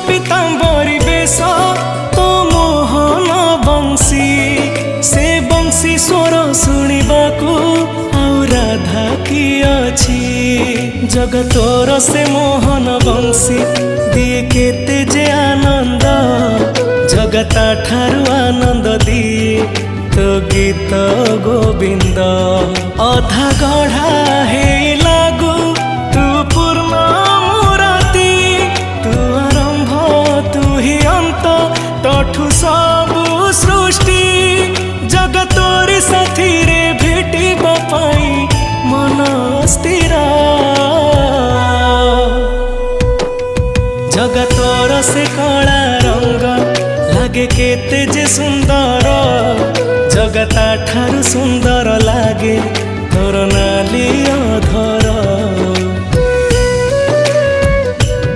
पीताम्बरी बेश तो मोहन बंशी से बंशी स्वर शुणिबाकू आउ राधा की अछि जगतोर से मोहन बंशी दिए केते जे आनंद जगता ठारू आनंद दिए तो गीत गोविंद अधा गढ़ा हे लागू तू पूर्ण मूर्ति तू आरंभ तू ही अंत तठू सबु सृष्टि जगतोरी साथी रे भेटिबा पाई मन स्थिर जगतोर से कला रंग लागे केते जे सुंदर जगता ठारू सुंदर लागे तोर नाली अधर।